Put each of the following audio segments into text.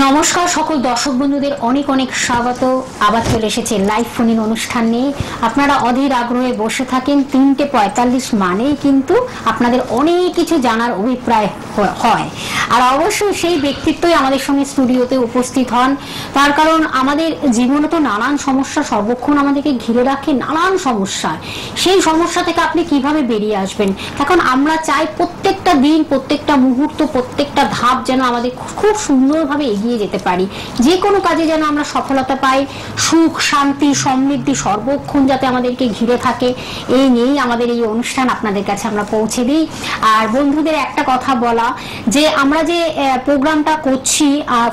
নমস্কার সকল দর্শক বন্ধুদের অনেক অনেক স্বাগত। আবার চলে এসেছে লাইভ ফোন ইন অনুষ্ঠান নিয়ে। আপনারা অধীর আগ্রহে বসে থাকেন। 3:45 মানেই কিন্তু আপনাদের অনেক কিছু জানার অভিপ্রায় হয়, আর অবশ্যই সেই ব্যক্তিত্বই আমাদের সঙ্গে স্টুডিওতে উপস্থিত হন। তার কারণ আমাদের জীবনে তো নানান সমস্যা সর্বক্ষণ আমাদেরকে ঘিরে রাখে, নানান সমস্যা। সেই সমস্যা থেকে আপনি কিভাবে বেরিয়ে আসবেন, এখন আমরা চাই প্রত্যেকটা দিন, প্রত্যেকটা মুহূর্ত, প্রত্যেকটা ধাপ যেন আমাদের খুব সুন্দরভাবে এগিয়ে যেতে পারি, যে কোনো কাজে যেন আমরা সফলতা পাই, সুখ শান্তি সমৃদ্ধি সর্বক্ষণ যাতে আমাদেরকে ঘিরে থাকে, এই নিয়েই আমাদের এই অনুষ্ঠান আপনাদের কাছে আমরা পৌঁছে দিই। আর বন্ধুদের একটা কথা বলা, যে আমরা যে প্রোগ্রামটা করছি,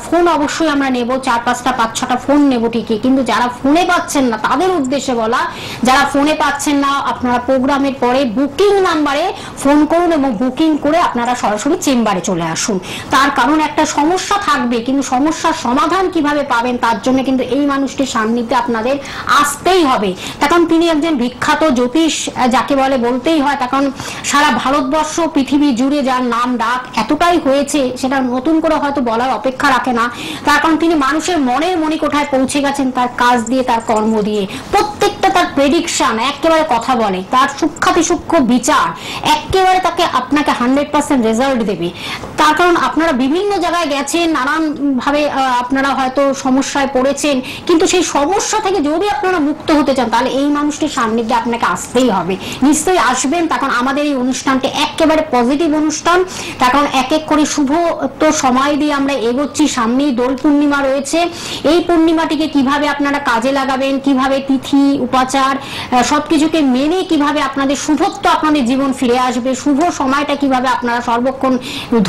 ফোন অবশ্যই আমরা নেব, 4-5টা 5-6টা ফোন নেব ঠিকই, কিন্তু যারা ফোনে পাচ্ছেন না তাদের উদ্দেশ্যে বলা, যারা ফোনে পাচ্ছেন না আপনারা প্রোগ্রামের পরে বুকিং নাম্বারে ফোন করুন এবং বুকিং করে আপনারা সরাসরি চেম্বারে চলে আসুন। তার কারণ একটা সমস্যা থাকবে, কিন্তু সমস্যার সমাধান কিভাবে পাবেন তার জন্য কিন্তু এই মানুষটির সান্নিধ্যে আপনাদের আসতেই হবে। তখন তিনি একজন বিখ্যাত জ্যোতিষ যাকে বলে বলতেই হয়, তখন সারা ভারতবর্ষ পৃথিবী জুড়ে যার নাম ডাক এতটাই হয়েছে সেটা নতুন করে হয়তো বলার অপেক্ষা রাখে না। তার কারণ তিনি মানুষের মনের মণিকোঠায় পৌঁছে গেছেন তার কাজ দিয়ে, তার কর্ম দিয়ে। প্রত্যেকটা তার প্রেডিকশন একেবারে কথা বলে, তার সূক্ষ্মাতি সূক্ষ্ম বিচার একেবারে তাকে আপনাকে 100% রেজাল্ট দেবে। তার কারণ আপনারা বিভিন্ন জায়গায় গেছেন, নানান ভাবে আপনারা হয়তো সমস্যায় পড়েছেন, কিন্তু সেই সমস্যা থেকে যদি আপনারা মুক্ত হতে চান তাহলে এই মানুষটির সান্নিধ্যে আপনাকে আসতেই হবে। নিশ্চয়ই আসবেন। তখন আমাদের এই অনুষ্ঠানটি একেবারে পজিটিভ অনুষ্ঠান। তার কারণ এক এক করে শুভ তো সময় দিয়ে আমরা এগোচ্ছি। সামনেই দোল পূর্ণিমা রয়েছে। এই পূর্ণিমাটিকে কিভাবে আপনারা কাজে লাগাবেন, কিভাবে তিথি উপাচার সবকিছুকে মেনে কিভাবে আপনাদের শুভত্ব আপনাদের জীবন ফিরে আসবে, শুভ সময়টা কিভাবে আপনারা সর্বক্ষণ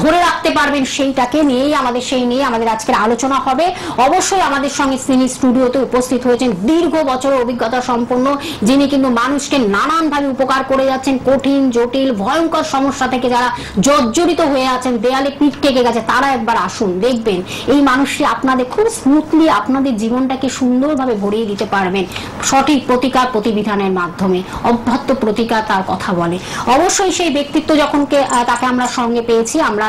ধরে রাখতে পারবেন, সেইটাকে নিয়েই আমাদের আজকের আলোচনা হবে। অবশ্যই আমাদের সঙ্গে তিনি স্টুডিওতে উপস্থিত হয়েছেন দীর্ঘ বছরের অভিজ্ঞতা সম্পন্ন, যিনি কিন্তু মানুষকে নানান ভাবে উপকার করে যাচ্ছেন। কঠিন জটিল ভয়ঙ্কর সমস্যা থেকে যারা জর্জরিত হয়ে আছেন, দেয়ালে পিঠ ঠেকে গেছে, তারা একবার আসুন, দেখবেন এই মানুষটি আপনাদের খুব স্মুথলি আপনাদের জীবনটাকে সুন্দরভাবে ভরিয়ে দিতে পারবেন সঠিক প্রতিকার প্রতিবিধানের মাধ্যমে। অভ্যর্থ প্রতিকার তার কথা বলে। অবশ্যই সেই ব্যক্তিত্ব যখন তাকে আমরা সঙ্গে পেয়েছি, আমরা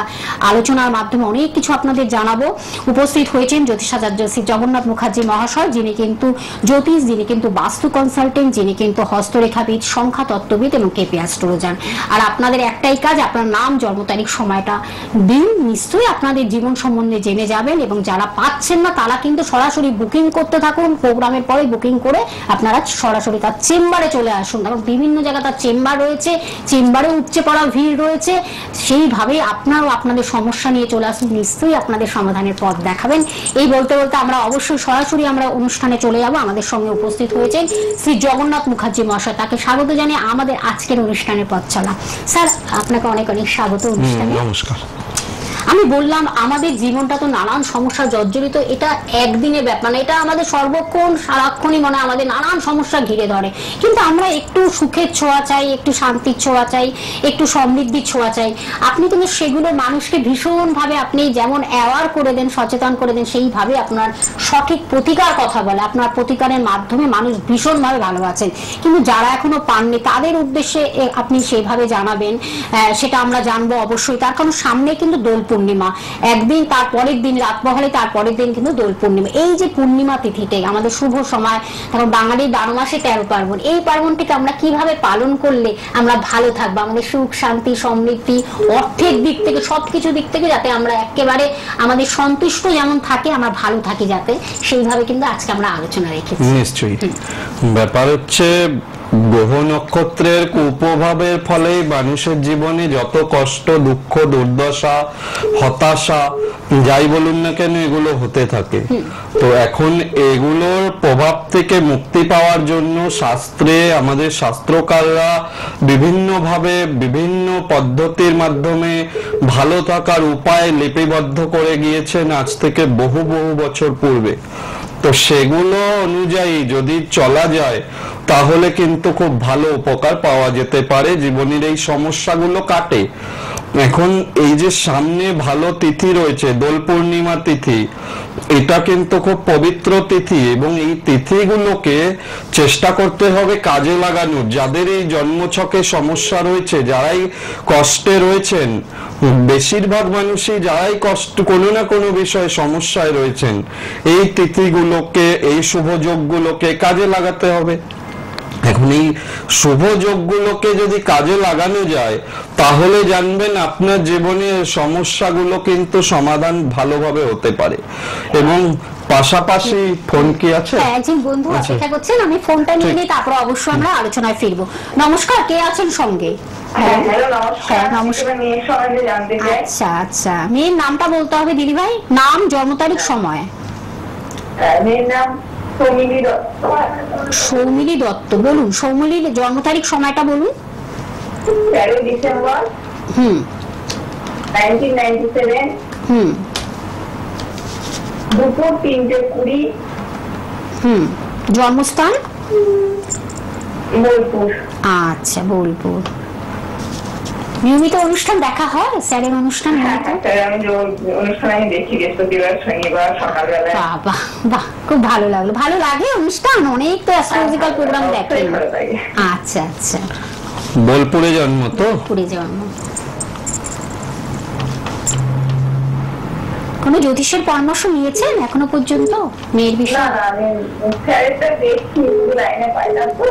আলোচনার মাধ্যমে অনেক কিছু আপনাদের জানাবো। উপস্থিত হয়েছেন জ্যোতিষাচার্য শ্রী জগন্নাথ মুখার্জি মহাশয়, যিনি কিন্তু জ্যোতিষ, যিনি কিন্তু বাস্তু কনসালটেন্ট, যিনি কিন্তু হস্তরেখাবিদ, সংখ্যা তত্ত্ববিদ এবং কেপি অ্যাস্ট্রোলজার। আর আপনাদের একটাই কাজ, আপনার নাম জন্ম তারিখ সময়টা দিন, নিশ্চয়ই আপনাদের জীবন সম্বন্ধে জেনে যাবেন। এবং যারা পাচ্ছেন না তারা কিন্তু সরাসরি বুকিং করতে থাকুন, প্রোগ্রামের পরে বুকিং করে আপনারা সরাসরি তার চেম্বারে চলে আসুন। কারণ বিভিন্ন জায়গায় তার চেম্বার রয়েছে, চেম্বারে উপচে পড়া ভিড় রয়েছে। সেইভাবে আপনারাও আপনাদের সমস্যা নিয়ে চলে আসুন, নিশ্চয়ই আপনাদের সমাধানের পথ দেখাবেন। এই বলতে বলতে আমরা অবশ্যই সরাসরি আমরা অনুষ্ঠানে চলে যাব। আমাদের সঙ্গে উপস্থিত হয়েছেন শ্রী জগন্নাথ মুখার্জি মহাশয়, তাকে স্বাগত জানিয়ে আমাদের আজকের অনুষ্ঠানের পথ চলা। স্যার, আপনাকে অনেক অনেক স্বাগত অনুষ্ঠানে। নমস্কার। আমি বললাম আমাদের জীবনটা তো নানান সমস্যা জর্জরিত, এটা একদিনের ব্যাপার না, এটা আমাদের সর্বক্ষণ সারাক্ষণই মনে আমাদের নানান সমস্যা ঘিরে ধরে। কিন্তু আমরা একটু সুখের ছোঁয়া চাই, একটু শান্তির ছোঁয়া চাই, একটু সমৃদ্ধির ছোঁয়া চাই। আপনি কিন্তু সেগুলো মানুষকে ভীষণভাবে আপনি যেমন অ্যাওয়ার করে দেন, সচেতন করে দেন, সেইভাবে আপনার সঠিক প্রতিকার কথা বলে। আপনার প্রতিকারের মাধ্যমে মানুষ ভীষণভাবে ভালো আছেন। কিন্তু যারা এখনো পাননি তাদের উদ্দেশ্যে আপনি সেইভাবে জানাবেন, সেটা আমরা জানবো অবশ্যই। তার কারণ সামনে কিন্তু দোল পূর্ণিমা, একদিন তার পরের দিন রাত বহলে তার পরের দিন কিন্তু দোল পূর্ণিমা। এই যে পূর্ণিমা তিথিতে আমাদের শুভ সময়, কারণ বাঙালির 12 মাসে 13 পার্বণ, এই পার্বণটিকে আমরা কিভাবে পালন করলে আমরা ভালো থাকবো, আমাদের সুখ শান্তি সমৃদ্ধি অর্থের দিক থেকে সবকিছু দিক থেকে যাতে আমরা একেবারে আমাদের সন্তুষ্ট যেমন থাকে, আমরা ভালো থাকি যাতে, সেইভাবে কিন্তু আজকে আমরা আলোচনা রেখেছি। নিশ্চয়ই ব্যাপার হচ্ছে গ্রহ নক্ষত্রের কুপ্রভাবের ফলে মানুষের জীবনে যত কষ্ট দুঃখ দুর্দশা হতাশা যাই বলুন না কেন এগুলো হতে থাকে। তো এখন এগুলোর প্রভাব থেকে মুক্তি পাওয়ার জন্য শাস্ত্রে আমাদের শাস্ত্রকাররা বিভিন্নভাবে বিভিন্ন পদ্ধতির মাধ্যমে ভালো থাকার উপায় লিপিবদ্ধ করে গিয়েছেন আজ থেকে বহু বহু বছর পূর্বে। তো সেগুলো অনুযায়ী যদি চলা যায় তাহলে কিন্তু খুব ভালো উপকার পাওয়া যেতে পারে, জীবনের এই সমস্যাগুলো কাটে। এখন এই যে সামনে ভালো তিথি রয়েছে দোল পূর্ণিমা তিথি, এটা কিন্তু খুব পবিত্র তিথি এবং এই তিথিগুলোকে চেষ্টা করতে হবে কাজে লাগানোর। যাদের এই জন্মছকে সমস্যা রয়েছে, যারাই কষ্টে রয়েছেন, বেশিরভাগ মানুষই যারাই কষ্ট কোনো না কোনো বিষয়ে সমস্যায় রয়েছেন, এই তিথিগুলোকে, এই শুভ যোগগুলোকে কাজে লাগাতে হবে। এখন এই শুভ যোগগুলোকে যদি কাজে লাগানো যায় তাহলে জানবেন আপনার জীবনের সমস্যাগুলো কিন্তু সমাধান ভালোভাবে হতে পারে। এবং পাশাপাশি ফোন কি আছে? হ্যাঁ, একজন বন্ধু অপেক্ষা করছেন, আমি ফোনটা নিয়ে নিই, তারপর অবশ্যই আমরা আলোচনায় ফিরবো। নমস্কার, কে আছেন সঙ্গে? হ্যাঁ, নমস্কার। নমস্কার। মেয়ের সম্বন্ধে জানতে চাই। আচ্ছা আচ্ছা, মেয়ের নামটা বলতে হবে দিদি ভাই, নাম, জন্ম তারিখ, সময়। মেয়ের নাম সৌমিলি দত্ত। সৌমিলি দত্ত, বলুন সৌমিলির জন্ম তারিখ, সময়টা বলুন। 13 ডিসেম্বর হুম 1997, হুম দুপুর 3:20, জন্মস্থান বোলপুর। আচ্ছা, বোলপুর। নিয়মিত অনুষ্ঠান দেখা হয় স্যারের অনুষ্ঠান? হ্যাঁ, স্যার, আমি অনুষ্ঠানে দেখি বৃহস্পতিবার, শনিবার সকালবেলায়। বাহ বাহ বাহ, খুব ভালো লাগলো। ভালো লাগে অনুষ্ঠান, অনেক তো অ্যাস্ট্রোলজিক্যাল প্রোগ্রাম দেখেন। ভালো লাগে। আচ্ছা আচ্ছা, বোলপুরে জন্ম তো? পুরী জন্ম। কোনো জ্যোতিষের পরামর্শ নিয়েছেন এখনো পর্যন্ত মেয়ের না বিষয়ে? না, আমি স্যারেরটা দেখছি, লাইনে পাই না তো।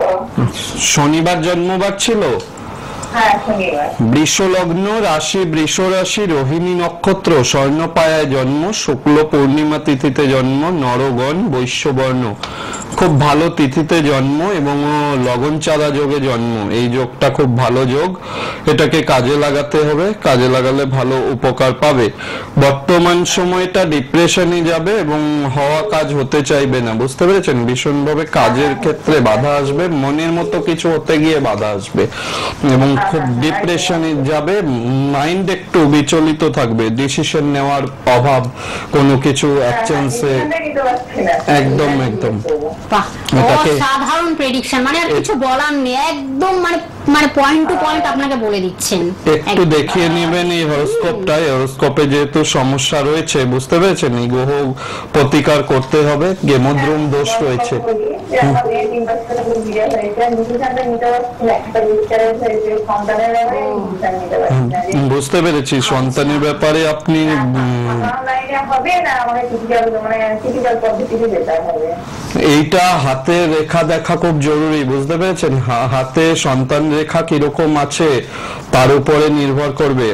শনিবার জন্মবার ছিল? হ্যাঁ, শনিবার। বৃষ লগ্ন, রাশি বৃষ রাশি, রোহিণী নক্ষত্র, স্বর্ণপায়ায় জন্ম, শুক্ল পূর্ণিমা তিথিতে জন্ম, নরগণ, বৈশ্যবর্ণ। খুব ভালো তিথিতে জন্ম এবং লগন চাঁদা যোগে জন্ম। এই যোগটা খুব ভালো যোগ, এটাকে কাজে লাগাতে হবে, কাজে লাগালে ভালো উপকার পাবে। বর্তমান সময়টা ডিপ্রেশনে যাবে এবং হওয়া কাজ হতে চাইবে না, বুঝতে পেরেছেন? ভীষণভাবে কাজের ক্ষেত্রে বাধা আসবে, মনের মতো কিছু হতে গিয়ে বাধা আসবে এবং খুব ডিপ্রেশনে যাবে, মাইন্ড একটু বিচলিত থাকবে, ডিসিশন নেওয়ার অভাব, কোনো কিছু অ্যাকশনসে। একদম একদম বাহ, এটাকে- অসাধারণ প্রেডিকশন, মানে আর কিছু বলার নেই, একদম মানে মানে পয়েন্ট টু পয়েন্ট আপনাকে বলে দিচ্ছেন। একটু দেখিয়ে নেবেন এই হরোস্কোপটা। হরোস্কোপে যেহেতু সমস্যা রয়েছে, বুঝতে পেরেছেন, এই গ্রহ প্রতিকার করতে হবে, গেমোদ্রুম দোষ রয়েছে। বুঝতে পেরেছি, সন্তানের ব্যাপারে আপনি এইটা হাতে রেখা দেখা খুব জরুরি, বুঝতে পেরেছেন? হাতে সন্তান রেখা কিরকম আছে তার উপরে নির্ভর করবে।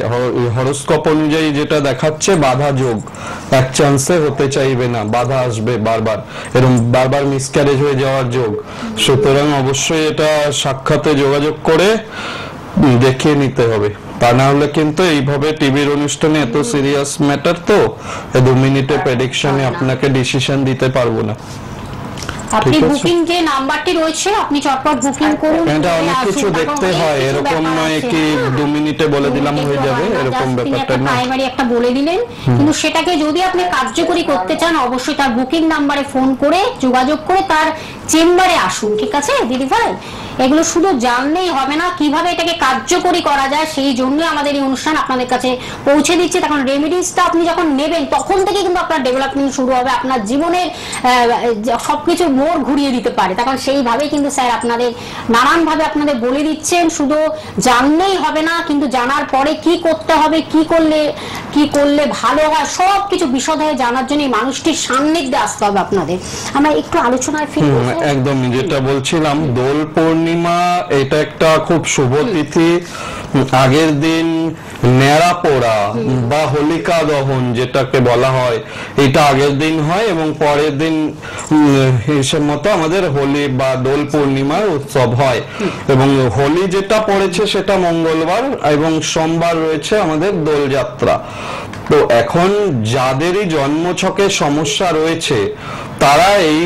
হরোস্কোপ অনুযায়ী যেটা দেখাচ্ছে বাধা যোগ, এক চান্সে হতে চাইবে না, বাধা আসবে বারবার, এরকম বারবার মিসক্যারেজ হয়ে যাওয়ার যোগ। সুতরাং অবশ্যই এটা সাক্ষাতে যোগাযোগ করে দেখিয়ে নিতে হবে, তা না হলে কিন্তু এইভাবে টিভির অনুষ্ঠানে এত সিরিয়াস ম্যাটার তো 2 মিনিটে প্রেডিকশনে আপনাকে ডিসিশন দিতে পারবো না। আপনি ঠিক আছে। বুকিং যে নাম্বারটি রয়েছে আপনি চটপট বুকিং করুন। এটা অনেক আসুন, কিছু তারপর দেখতে অনেক হয়, কিছু এরকম ব্যাপার নয় আছে, কি হ্যাঁ। 2 মিনিটে বলে দিলাম হয়ে যাবে, এরকম Just তিনি ব্যাপারটা একটা না। প্রাইমারি একটা বলে দিলেন, কিন্তু সেটাকে যদি আপনি কার্যকরী করতে চান অবশ্যই তার বুকিং নাম্বারে ফোন করে যোগাযোগ করে তার চেম্বারে আসুন, ঠিক আছে দিদি ভাই? এগুলো শুধু জানলেই হবে না, কিভাবে এটাকে কার্যকরী করা যায় সেই জন্য আমাদের এই অনুষ্ঠান আপনাদের কাছে পৌঁছে দিচ্ছে। তখন রেমেডিসটা আপনি যখন নেবেন তখন থেকে কিন্তু আপনার ডেভেলপমেন্ট শুরু হবে, আপনার জীবনের সবকিছু মোড় ঘুরিয়ে দিতে পারে। তখন সেইভাবেই কিন্তু স্যার আপনাদের নানানভাবে আপনাদের বলে দিচ্ছেন, শুধু জানলেই হবে না, কিন্তু জানার পরে কি করতে হবে, কি করলে ভালো হয়, সব কিছু বিশদে জানার জন্য এই মানুষটির সান্নিধ্যে আসতে হবে আপনাদের। আমরা একটু আলোচনায় ফিরবো। একদম যেটা বলছিলাম, দোল পূর্ণিমা এটা একটা খুব শুভ তিথি। আগের দিন নেড়া পোড়া বা হোলিকা দহন যেটাকে বলা হয়, এটা আগের দিন হয় এবং পরের দিন হিসেব মতো আমাদের হোলি বা দোল পূর্ণিমার উৎসব হয়। এবং হোলি যেটা পড়েছে সেটা মঙ্গলবার এবং সোমবার রয়েছে আমাদের দোলযাত্রা। তো এখন যাদেরই জন্মছকে সমস্যা রয়েছে তারা এই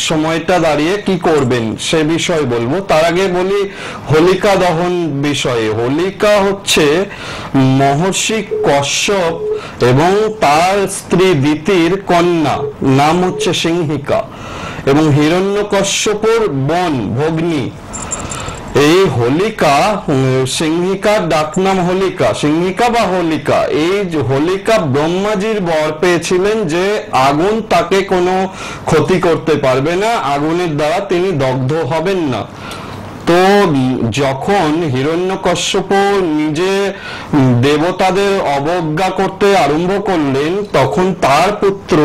সময়টা দাঁড়িয়ে কি করবেন সে বিষয় বলবো। তার আগে বলি হোলিকা দহন বিষয়ে। হোলিকা হচ্ছে মহর্ষি কশ্যপ এবং তার স্ত্রী দিতির কন্যা, নাম হচ্ছে সিংহিকা, এবং হিরণ্যকশ্যপর বোন ভগ্নী। এই হোলিকা, সিংহিকার ডাকনাম হোলিকা, সিংহিকা বা হোলিকা। এই হোলিকা ব্রহ্মাজির বর পেয়েছিলেন যে আগুন তাকে কোনো ক্ষতি করতে পারবে না, আগুনের দ্বারা তিনি দগ্ধ হবেন না। তো যখন হিরণ্যকশ্যপ নিজে দেবতাদের অবজ্ঞা করতে আরম্ভ করলেন, তখন তার পুত্র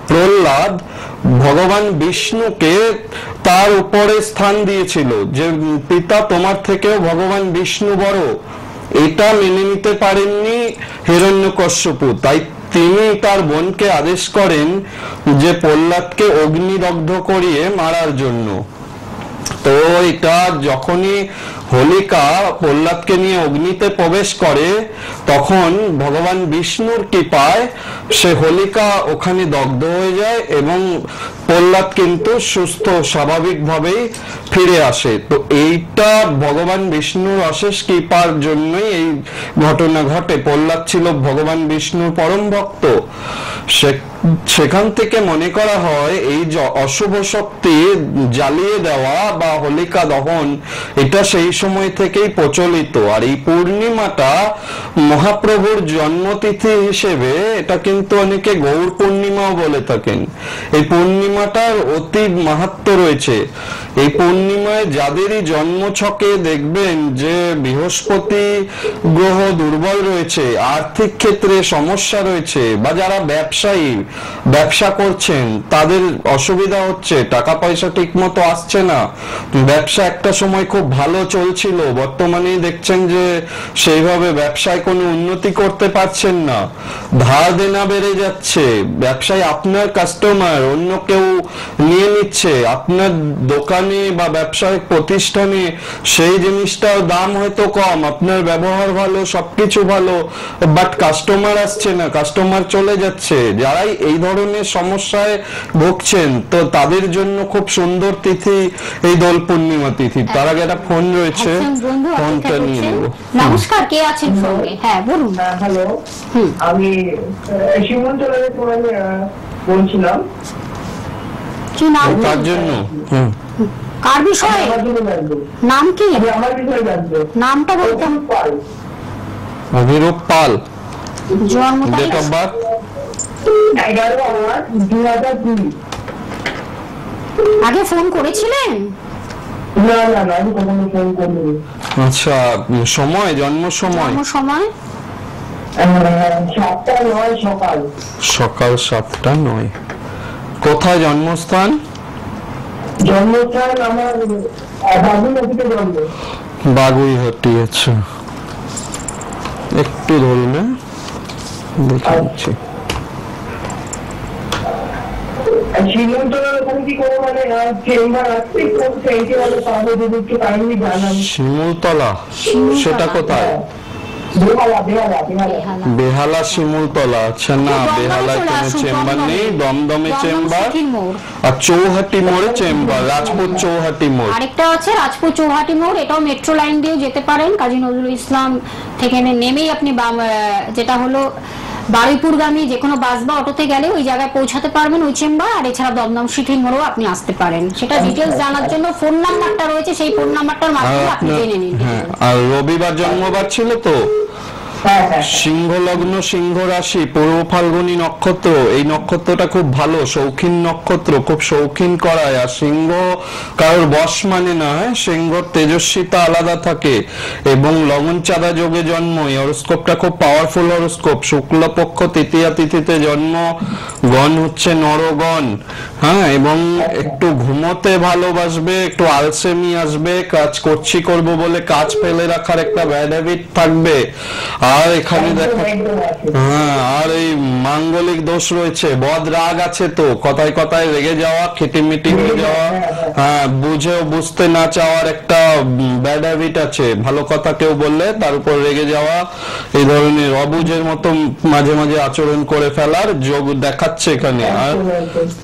প্রহ্লাদ ভগবান বিষ্ণুকে তার উপরে স্থান দিয়েছিল যে পিতা তোমার থেকেও ভগবান বিষ্ণু বড়। এটা মেনে নিতে পারেননি হিরণ্যকশ্যপু, তাই তিনি তার বোনকে আদেশ করেন যে প্রহ্লাদকে অগ্নিদগ্ধ করিয়ে মারার জন্য। তো এটা যখনই হোলিকা প্রহ্লাদকে নিয়ে অগ্নিতে প্রবেশ করে, তখন ভগবান বিষ্ণুর কৃপায় সে হোলিকা ওখানে দগ্ধ হয়ে যায় এবং প্রহ্লাদ কিন্তু সুস্থ স্বাভাবিকভাবেই ফিরে আসে। তো এইটা ভগবান বিষ্ণুর অশেষ কৃপার জন্যই এই ঘটনা ঘটে। প্রহ্লাদ ছিল ভগবান বিষ্ণুর পরম ভক্ত। সেখান থেকে মনে করা হয় এই অশুভ শক্তি জ্বালিয়ে দেওয়া বা হোলিকা দহন, এটা সেই সময় থেকেই প্রচলিত। আর এই পূর্ণিমাটা মহাপ্রভুর জন্মতিথি হিসেবে এটা কিন্তু অনেকে গৌর পূর্ণিমাও বলে থাকেন। এই পূর্ণিমাটার অতি মাহাত্ম্য রয়েছে। এই পূর্ণিমায় যাদেরই জন্মছকে দেখবেন যে বৃহস্পতি গ্রহ দুর্বল রয়েছে, আর্থিক ক্ষেত্রে সমস্যা রয়েছে, বা যারা ব্যবসায়ী ব্যবসা করছেন তাদের অসুবিধা হচ্ছে, টাকা পয়সা ঠিক মতো আসছে না, ব্যবসা একটা সময় খুব ভালো চলছিল, বর্তমানে দেখছেন যে সেইভাবে ব্যবসায় কোনো উন্নতি করতে পারছেন না, ধার দেনা বেড়ে যাচ্ছে, ব্যবসায় আপনার কাস্টমার অন্য কেউ নিয়ে নিচ্ছে, আপনার দোকানে বা ব্যবসায়িক প্রতিষ্ঠানে সেই জিনিসটার দাম হয়তো কম, আপনার ব্যবহার ভালো, সবকিছু ভালো, বাট কাস্টমার আসছে না, কাস্টমার চলে যাচ্ছে। যারাই এই ধরনের সমস্যায় ভুগছেন, তো তাদের জন্য খুব সুন্দর তিথি এই দোল পূর্ণিমা তিথি। তার আগে একটা ফোন রয়েছে, ফোনটা নিয়ে নেব। নমস্কার, কে আছেন সঙ্গে? হ্যাঁ বলুন। হ্যালো, আমি শিমুলতলা থেকে বলছিলাম। কি নাম? তার জন্য কার বিষয়ে? নাম কি? আমার বিষয়ে জানতে। নামটা বলতে। অভিরূপ পাল। জন্ম ডেট অফ বার্থ 11/8/2002। আগে ফোন করেছিলেন? না না না, আমি কখনো ফোন করিনি। আচ্ছা, সময়, জন্ম সময়? জন্ম সময় 7টা 9 সকাল। সকাল 7টা 9। কোথায় জন্মস্থান? জন্মস্থান আমার বাগুইহাটিতে জন্ম। বাগুইহাটি। আচ্ছা, একটু ধরুন, দেখে নিচ্ছি। শিমুলতলার ওখানে কি কোনো মানে চেম্বার আছে? কোন সাইটে মানে পাবো যদি একটু কাইন্ডলি জানান। শিমুলতলা, সেটা কোথায়? বেহালা শিমুলতলা। আচ্ছা, না বেহালায় কোনো চেম্বার নেই, দমদমে চেম্বার আর চৌহাটি মোড়ে চেম্বার, রাজপুত চৌহাটি মোড়। আরেকটা আছে রাজপুত চৌহাটি মোড়, এটাও মেট্রো লাইন দিয়ে যেতে পারেন। কাজী নজরুল ইসলাম থেকে নেমেই আপনি যেটা হলো বারুইপুরগামী যে কোনো বাস বা অটোতে গেলে ওই জায়গায় পৌঁছাতে পারবেন, ওই চেম্বার। আর এছাড়া দমদম সিটি মোড়েও আপনি আসতে পারেন। সেটা ডিটেলস জানার জন্য ফোন নাম্বারটা রয়েছে, সেই ফোন নাম্বারটার মাধ্যমে আপনি জেনে নিন। আর রবিবার জন্মবার ছিল তো? সিংহ লগ্ন, সিংহ রাশি, পূর্ব ফাল্গুনী নক্ষত্র। এই নক্ষত্রটা খুব ভালো, শৌখিন নক্ষত্র, খুব শৌখিন করায়। আর সিংহ কারোর বশ মানে না, সিংহ তেজস্বিতা আলাদা থাকে। এবং লগন চাঁদা যোগে জন্ম। এই হরোস্কোপটা খুব পাওয়ারফুল হরোস্কোপ। শুক্লপক্ষ তৃতীয়া তিথিতে জন্ম, গণ হচ্ছে নরগণ। হ্যাঁ, এবং একটু ঘুমোতে ভালোবাসবে, একটু আলসেমি আসবে, কাজ করবো বলে কাজ ফেলে রাখার একটা ব্যাড হ্যাবিট থাকবে। আর এখানে দেখো, হ্যাঁ, আর এই মাঙ্গলিক দোষ রয়েছে, বদ রাগ আছে, তো কথায় কথায় রেগে যাওয়া, খিটিমিটি হয়ে যাওয়া, হ্যাঁ, বুঝেও বুঝতে না চাওয়ার একটা ব্যাড হ্যাবিট আছে। ভালো কথা কেউ বললে তার উপর রেগে যাওয়া, এই ধরনের অবুঝের মতো মাঝে মাঝে আচরণ করে ফেলার যোগ দেখাচ্ছে এখানে। আর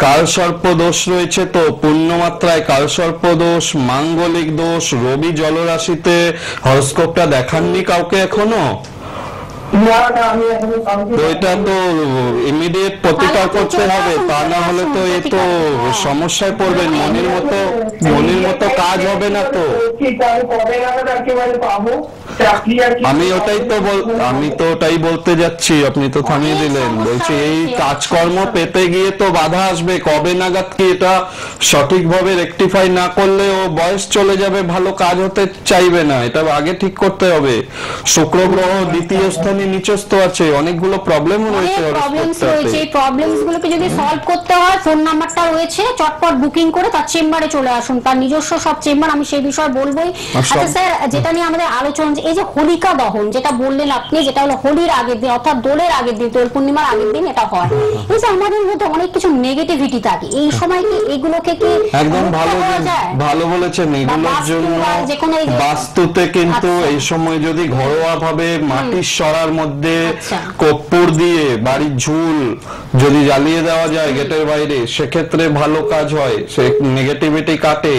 কালসর্প দোষ রয়েছে, তো পূর্ণমাত্রায় কালসর্প দোষ, মাঙ্গলিক দোষ। রবি জলরাশিতে হরোস্কোপটা দেখাননি কাউকে এখনো? না না আমি এখনো কাউকে তো এটা তো ইমিডিয়েট প্রতিকার করতে হবে, তা না হলে তো এই তো সমস্যায় পড়বেন, মনের মতো কাজ হবে না তো। ঠিক আমি কবে নাগাদ একেবারে পাবো চাকরি? আর কি আমি তো ওটাই বলতে যাচ্ছি, আপনি তো থামিয়ে দিলেন। বলছি এই কাজকর্ম পেতে গিয়ে তো বাধা আসবে, কবে নাগাদ কি এটা সঠিকভাবে রেকটিফাই না করলে ও বয়স চলে যাবে, ভালো কাজ হতে চাইবে না, এটা আগে ঠিক করতে হবে। শুক্র গ্রহ দ্বিতীয় স্থানে নিচস্থ আছে, অনেকগুলো প্রবলেম রয়েছে। এই প্রবলেমস গুলোকে যদি সলভ করতে হয়, ফোন নাম্বারটা রয়েছে, চটপট বুকিং করে তার চেম্বারে চলে আসুন, তার নিজস্ব সব চেম্বার, আমি সেই বিষয়ে বলবোই। আচ্ছা স্যার, যেটা নিয়ে আমাদের আলোচনা, এই যে হোলিকা দহন যেটা বললেন আপনি, যেটা হলো হোলির আগের দিন অর্থাৎ দোলের আগের দিন, দোল পূর্ণিমার আগের দিন এটা হয়। এই যে আমাদের মধ্যে অনেক কিছু নেগেটিভিটি থাকে, এই সময় কি এগুলোকে কি একদম ভালো বলেছেন, এগুলোর জন্য বাস্তুতে কিন্তু এই সময় যদি ঘরোয়া ভাবে মাটির সরার মধ্যে কর্পূর দিয়ে বাড়ির ঝুল যদি জ্বালিয়ে দেওয়া যায় গেটের বাইরে, সেক্ষেত্রে ভালো কাজ হয়, সে নেগেটিভিটি কাটে।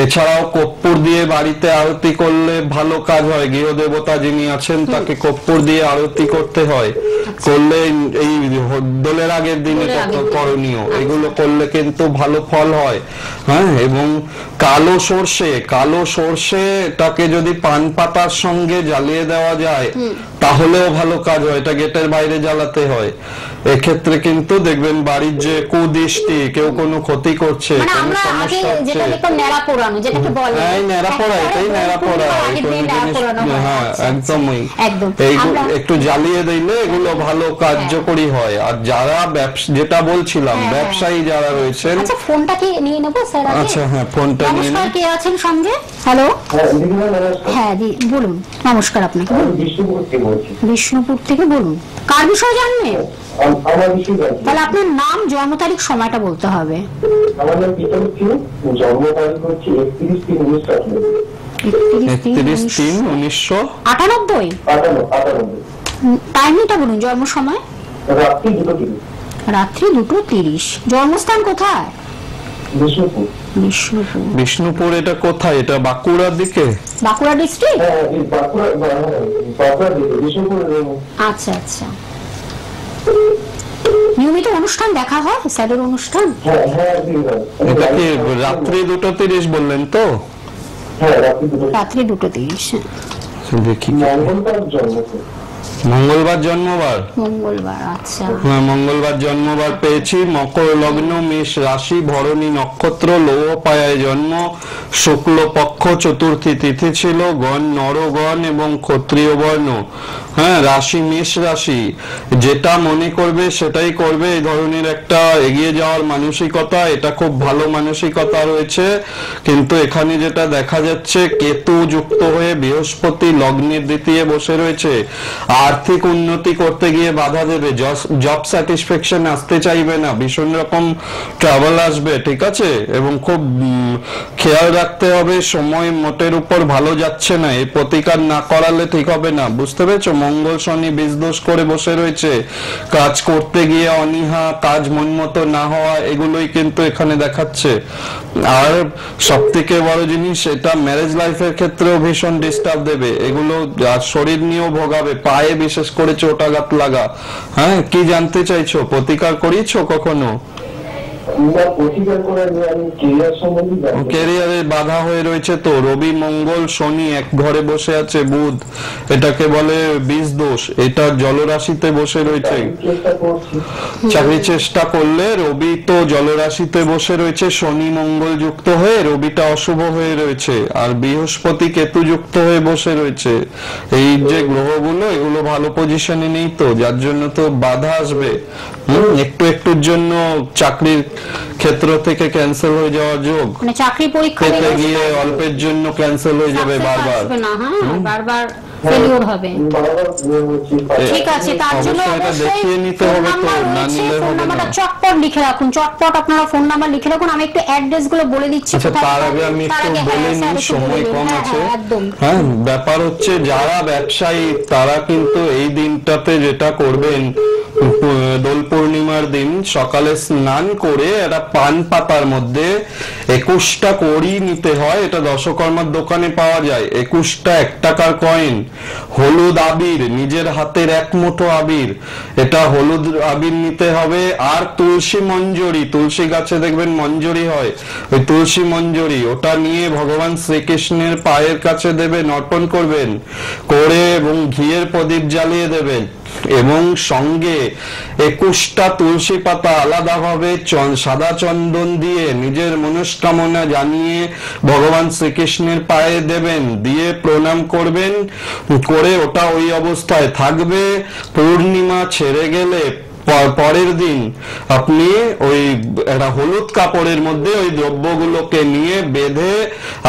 এছাড়াও কর্পূর দিয়ে বাড়িতে আরতি করলে ভালো কাজ হয়, গৃহদেবতা যিনি আছেন তাকে কর্পূর দিয়ে আরতি করতে হয়, করলে এই দোলের আগের দিন এটা করণীয়, এগুলো করলে কিন্তু ভালো ফল হয়। হ্যাঁ, এবং কালো সর্ষে এটাকে যদি পান পাতার সঙ্গে জ্বালিয়ে দেওয়া যায় তাহলেও ভালো কাজ হয়, এটা গেটের বাইরে জ্বালাতে হয়। এক্ষেত্রে কিন্তু দেখবেন বাড়ির যে কুদৃষ্টি, কেউ কোনো ক্ষতি করছে, কোনো সমস্যা হচ্ছে, হ্যাঁ একদমই, একটু জ্বালিয়ে দিলে এগুলো ভালো কার্যকরী হয়। আর যারা যেটা বলছিলাম ব্যবসায়ী যারা রয়েছেন, ফোনটা কি নিয়ে নেব স্যার? আচ্ছা হ্যাঁ, ফোনটা নিয়ে নিন। কে আছেন সঙ্গে? হ্যালো, হ্যাঁ বলুন। নমস্কার, আপনাকে বিষ্ণুপুর থেকে বলুন, কার বিষয় জানবেন? তাহলে আপনার নাম, জন্ম তারিখ, সময়টা বলতে হবে। আমার নাম পিতল সিং, জন্ম তারিখ হচ্ছে 31/3/1998। টাইমটা বলুন, জন্ম সময়? রাত্রি 2:30। জন্মস্থান কোথায়? বিষ্ণুপুর। এটা কোথায়? এটা বাঁকুড়ার দিকে? বাঁকুড়া ডিস্ট্রিক্ট? আচ্ছা আচ্ছা। নিয়মিত অনুষ্ঠান দেখা হয় স্যারের অনুষ্ঠান? এটা কি রাত্রি 2:30 বললেন তো? রাত্রি 2:30। দেখি মঙ্গলবার জন্মবার। আচ্ছা হ্যাঁ, মঙ্গলবার জন্মবার পেয়েছি। মকর লগ্ন, মেষ রাশি, ভরণী নক্ষত্র, লৌহ পায়ায় জন্ম, শুক্ল পক্ষ, চতুর্থী তিথি ছিল, গণ নরগণ এবং ক্ষত্রিয় বর্ণ। হ্যাঁ, রাশি মেষ রাশি, যেটা মনে করবে সেটাই করবে, এই ধরনের একটা এগিয়ে যাওয়ার মানসিকতা, এটা খুব ভালো মানসিকতা রয়েছে। কিন্তু এখানে যেটা দেখা যাচ্ছে, কেতু যুক্ত হয়ে বৃহস্পতি লগ্নের দ্বিতীয় বসে রয়েছে, আর্থিক উন্নতি করতে গিয়ে বাধা দেবে, জব স্যাটিসফ্যাকশন আসতে চাইবে না, ভীষণ রকম ট্রাভেল আসবে, ঠিক আছে? এবং খুব খেয়াল রাখতে হবে, সময় মোটের উপর ভালো যাচ্ছে না, এই প্রতিকার না করালে ঠিক হবে না, বুঝতে পেরেছো? মঙ্গল শনি বীজদোষ করে বসে রয়েছে, কাজ করতে গিয়ে অনীহা, কাজ মন মতো না হওয়া, এগুলোই কিন্তু এখানে দেখাচ্ছে। আর সব থেকে বড় জিনিস, এটা ম্যারেজ লাইফের ক্ষেত্রেও ভীষণ ডিস্টার্ব দেবে, এগুলো শরীর নিয়েও ভোগাবে, পায়ে বিশেষ করে চোটাঘাত লাগা। হ্যাঁ, কি জানতে চাইছো? প্রতিকার করিয়েছো কখনো? ক্যারিয়ারে বাধা হয়ে রয়েছে তো, রবি মঙ্গল শনি এক ঘরে বসে আছে, বুধ, এটাকে বলে বীজ দোষ, এটা জলরাশিতে বসে রয়েছে। চাকরি চেষ্টা করলে, রবি তো জলরাশিতে বসে রয়েছে, শনি মঙ্গল যুক্ত হয়ে রবিটা অশুভ হয়ে রয়েছে, আর বৃহস্পতি কেতু যুক্ত হয়ে বসে রয়েছে। এই যে গ্রহগুলো, এগুলো ভালো পজিশনে নেই তো, যার জন্য তো বাধা আসবে। একটুর জন্য চাকরির ক্ষেত্র থেকে ক্যান্সেল হয়ে যাওয়ার যোগ, মানে চাকরি পরীক্ষা দিতে গিয়ে অল্পের জন্য ক্যান্সেল হয়ে যাবে, বারবার ফেলিওর হবে। ঠিক আছে, তার জন্য দেখিয়ে নিতে হবে তো, না নিলে হবে না। চটপট লিখে রাখুন, চটপট আপনারা ফোন নাম্বার লিখে রাখুন। আমি একটু অ্যাড্রেস গুলো বলে দিচ্ছি। তার আগে আমি একটু বলে নিই, সময় কম আছে। হ্যাঁ, ব্যাপার হচ্ছে যারা ব্যবসায়ী তারা কিন্তু এই দিনটাতে যেটা করবেন, দোল পূর্ণিমার দিন সকালে স্নান করে একটা পান পাতার মধ্যে 21টা কড়ি নিতে হয়, এটা দশকর্মার দোকানে পাওয়া যায়। 21টা 1 টাকার কয়েন হলুদ আবির, নিজের হাতের এক মুঠো আবির, এটা হলুদ আবির নিতে হবে। আর তুলসী মঞ্জরি, তুলসী গাছে দেখবেন মঞ্জরি হয়, ওই তুলসী মঞ্জরি ওটা নিয়ে ভগবান শ্রীকৃষ্ণের পায়ের কাছে দেবেন, অর্পণ করবেন করে এবং ঘিয়ের প্রদীপ জ্বালিয়ে দেবেন এবং সঙ্গে 21টা তুলসী পাতা আলাদাভাবে সাদা চন্দন দিয়ে নিজের মনস্কামনা জানিয়ে ভগবান শ্রীকৃষ্ণের পায়ে দেবেন, দিয়ে প্রণাম করবেন, করে ওটা ওই অবস্থায় থাকবে। পূর্ণিমা ছেড়ে গেলে পরের দিন আপনি ওই একটা হলুদ কাপড়ের মধ্যে ওই দ্রব্যগুলোকে নিয়ে বেঁধে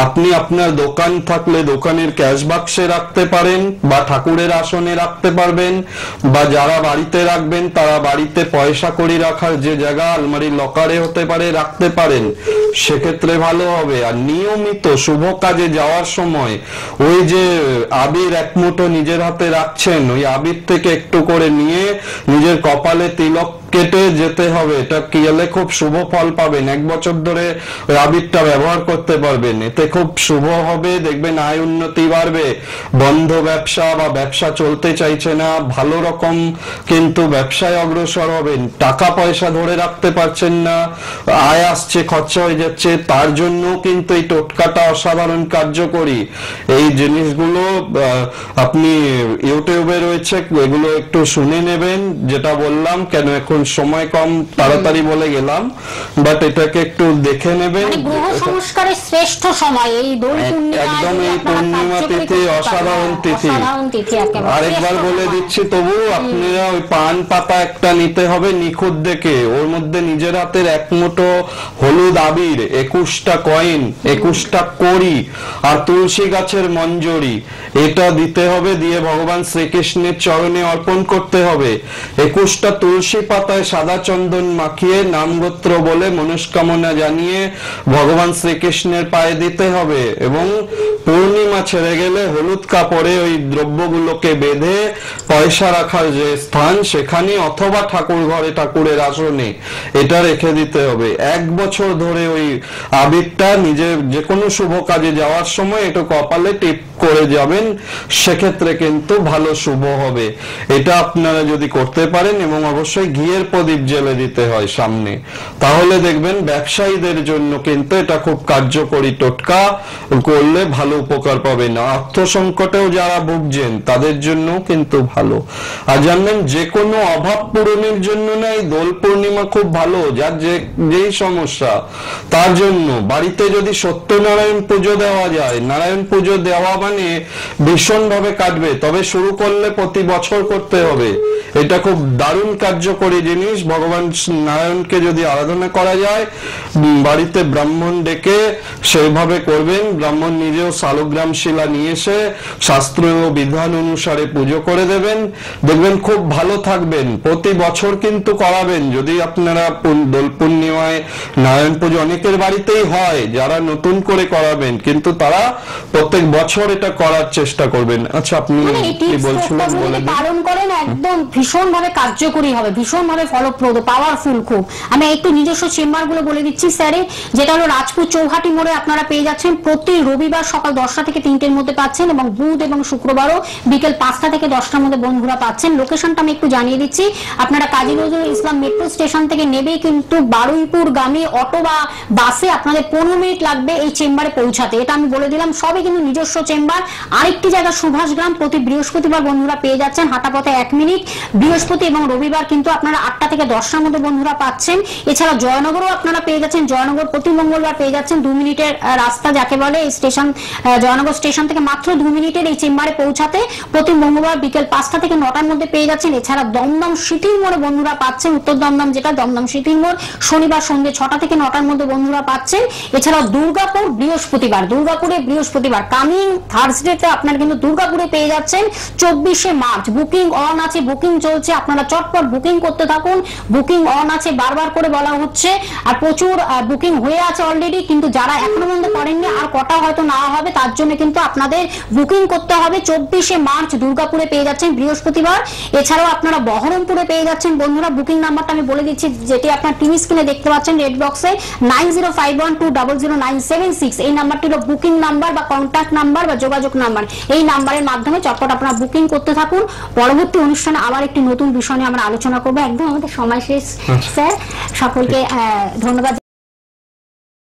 আপনি আপনার দোকান থাকলে দোকানের ক্যাশ বাক্সে রাখতে পারেন, বা ঠাকুরের আসনে রাখতে পারবেন, বা যারা বাড়িতে রাখবেন তারা বাড়িতে পয়সা কড়ি রাখার যে জায়গা আলমারির লকারে হতে পারে রাখতে পারেন, সেক্ষেত্রে ভালো হবে। আর নিয়মিত শুভ কাজে যাওয়ার সময় ওই যে আবির এক মুঠো নিজের হাতে রাখছেন, ওই আবির থেকে একটু করে নিয়ে নিজের কপালে তিলক কেটে যেতে হবে। এটা গেলে খুব শুভ ফল পাবেন, 1 বছর ধরে ওই আবিরটা ব্যবহার করতে পারবেন, এতে খুব শুভ হবে। দেখবেন আয় উন্নতি বাড়বে। বন্ধ ব্যবসা বা ব্যবসা চলতে চাইছে না, ভালো রকম কিন্তু ব্যবসায় অগ্রসর হবেন। টাকা পয়সা ধরে রাখতে পারছেন না, আয় আসছে খরচা হয়ে যাচ্ছে, তার জন্য কিন্তু এই টোটকাটা অসাধারণ কার্যকরী। এই জিনিসগুলো আপনি ইউটিউবে রয়েছে, এগুলো একটু শুনে নেবেন। যেটা বললাম, কেন এখন সময় কম, তাড়াতাড়ি বলে গেলাম, বাট এটাকে একটু দেখে নেবেন। গ্রহ সংস্কারের শ্রেষ্ঠ সময় এই দোল পূর্ণিমা, একদম এই পূর্ণিমা তিথি অসাধারণ তিথি। আরেকবার বলে দিচ্ছি, তবু আপনারা ওই পান পাতা একটা নিতে হবে নিখুঁত দেখে, ওর মধ্যে নিজের হাতের এক মুঠো হলুদ আবির, 21টা কয়েন, 21টা কড়ি আর তুলসী গাছের মঞ্জরি, এটা দিতে হবে। দিয়ে ভগবান শ্রীকৃষ্ণের চরণে অর্পণ করতে হবে। 21টা তুলসী পাতায় সাদা চন্দন মাখিয়ে নামগোত্র বলে মনস্কামনা জানিয়ে ভগবান শ্রীকৃষ্ণের পায়ে দিতে হবে। এবং পূর্ণিমা ছেড়ে গেলে হলুদ কাপড়ে ওই দ্রব্যগুলোকে বেঁধে পয়সা রাখার যে স্থান সেখানে অথবা ঠাকুর ঘরে ঠাকুরের আসনে এটা রেখে দিতে হবে। 1 বছর ধরে ওই আবিরটা নিজের যে কোনো শুভ কাজে যাওয়ার সময় একটু কপালে টিপ করে যাবেন, সেক্ষেত্রে কিন্তু ভালো শুভ হবে। এটা আপনারা যদি করতে পারেন, এবং অবশ্যই ঘিয়ের প্রদীপ জ্বেলে দিতে হয় সামনে, তাহলে দেখবেন ব্যবসায়ীদের জন্য কিন্তু এটা খুব কার্যকরী টোটকা, করলে ভালো উপকার পাবেন। অর্থ সংকটেও যারা ভুগছেন তাদের জন্য কিন্তু ভালো। আর জানবেন, যে কোনো অভাব পূরণের জন্য না এই দোল পূর্ণিমা খুব ভালো। যার যেই সমস্যা, তার জন্য বাড়িতে যদি সত্যনারায়ণ পুজো দেওয়া যায়, নারায়ণ পুজো দেওয়া মানে ভীষণ ভাবে কাটবে, তবে শুরু করলে প্রতি বছর করতে হবে। এটা খুব দারুণ কার্যকরী জিনিস। ভগবান নারায়ণকে যদি আরাধনা করা যায়, বাড়িতে ব্রাহ্মণ ডেকে সেইভাবে করবেন। ব্রাহ্মণ নিজেও শালগ্রাম শিলা নিয়ে এসে শাস্ত্রীয় বিধান অনুসারে পুজো করে দেবেন, দেখবেন খুব ভালো থাকবেন। প্রতি বছর কিন্তু করাবেন। যদি আপনারা দোল পূর্ণিমায় নারায়ণ পুজো অনেকের বাড়িতেই হয়, যারা নতুন করে করাবেন, কিন্তু তারা প্রত্যেক বছর এটা করার চেষ্টা করবেন। আচ্ছা, আপনি কি বলছিলেন বলে দিন। পালন করেন, একদম ভীষণ ভাবে কার্যকরী হবে, ভীষণ ভাবে ফলপ্রদ, পাওয়ারফুল খুব। আমি একটু নিজস্ব চেম্বার গুলো বলে দিচ্ছি স্যারে, যেটা হলো রাজপুর চৌহাটি মোড়ে আপনারা পেয়ে যাচ্ছেন। প্রতি রবিবার সকাল 10টা থেকে 3টের মধ্যে পাচ্ছেন, এবং বুধ এবং শুক্রবারও বিকেল 5টা থেকে 10টার মধ্যে বন্ধুরা পাচ্ছেন। লোকেশনটা আমি একটু জানিয়ে দিচ্ছি। আপনারা কাজী নজরুল ইসলাম মেট্রো স্টেশন থেকে নেবেই কিন্তু বারুইপুর গামী অটো বা বাসে আপনাদের 15 মিনিট লাগবে এই চেম্বারে পৌঁছাতে। এটা আমি বলে দিলাম, সবই কিন্তু নিজস্ব চেম্বার। আরেকটি জায়গা সুভাষগ্রাম, প্রতি বৃহস্পতিবার বন্ধুরা পেয়ে যাচ্ছেন হাঁটা পথে 1 মিনিট। বৃহস্পতি এবং রবিবার কিন্তু আপনারা 8টা থেকে 10টার মধ্যে বন্ধুরা পাচ্ছেন। এছাড়া জয়নগরও আপনারা পেয়ে যাচ্ছেন, জয়নগর প্রতি মঙ্গলবার পেয়ে যাচ্ছেন 2 মিনিটের রাস্তা যাকে বলে। এই স্টেশন জয়নগর স্টেশন থেকে মাত্র 2 মিনিটের এই চেম্বারে পৌঁছাতে প্রতি মঙ্গলবার বিকেল 5টা থেকে 9টার মধ্যে পেয়ে যাচ্ছেন। এছাড়া দমদম সিটির মোড়ে বন্ধুরা পাচ্ছেন, উত্তর দমদম যেটা দমদম সিটির মোড়, শনিবার সন্ধ্যে 6টা থেকে 9টার মধ্যে বন্ধুরা পাচ্ছেন। এছাড়াও দুর্গাপুর বৃহস্পতিবার, দুর্গাপুরে বৃহস্পতিবার কামিং থার্সডেতে আপনারা কিন্তু দুর্গাপুরে পেয়ে যাচ্ছেন 24শে মার্চ। বুকিং অন আছে, বুকিং চলছে, আপনারা চটপট বুকিং করতে থাকুন। বুকিং অন আছে বারবার করে বলা হচ্ছে, আর প্রচুর বুকিং হয়ে আছে অলরেডি, কিন্তু যারা এখনো পর্যন্ত করেননি আর কটা হয়তো না হবে, তার জন্য কিন্তু আপনাদের বুকিং করতে হবে। 24শে মার্চ দুর্গাপুরে পেয়ে যাচ্ছেন বৃহস্পতিবার। এছাড়াও আপনারা বহরমপুরে পেয়ে যাচ্ছেন বন্ধুরা। বুকিং নাম্বারটা আমি বলে দিচ্ছি, যেটি আপনার টিভি স্ক্রিনে দেখতে পাচ্ছেন রেড বক্সে, 9051200976। এই নাম্বারটি হলো বুকিং নাম্বার বা কন্ট্যাক্ট নাম্বার বা যোগাযোগ নাম্বার, এই নাম্বারের মাধ্যমে চটপট আপনারা বুকিং করতে থাকুন। পরবর্তী অনুষ্ঠানে আবার একটি নতুন বিষয় নিয়ে আমরা আলোচনা করবো। একদম আমাদের সময় শেষ স্যার, সকলকে ধন্যবাদ।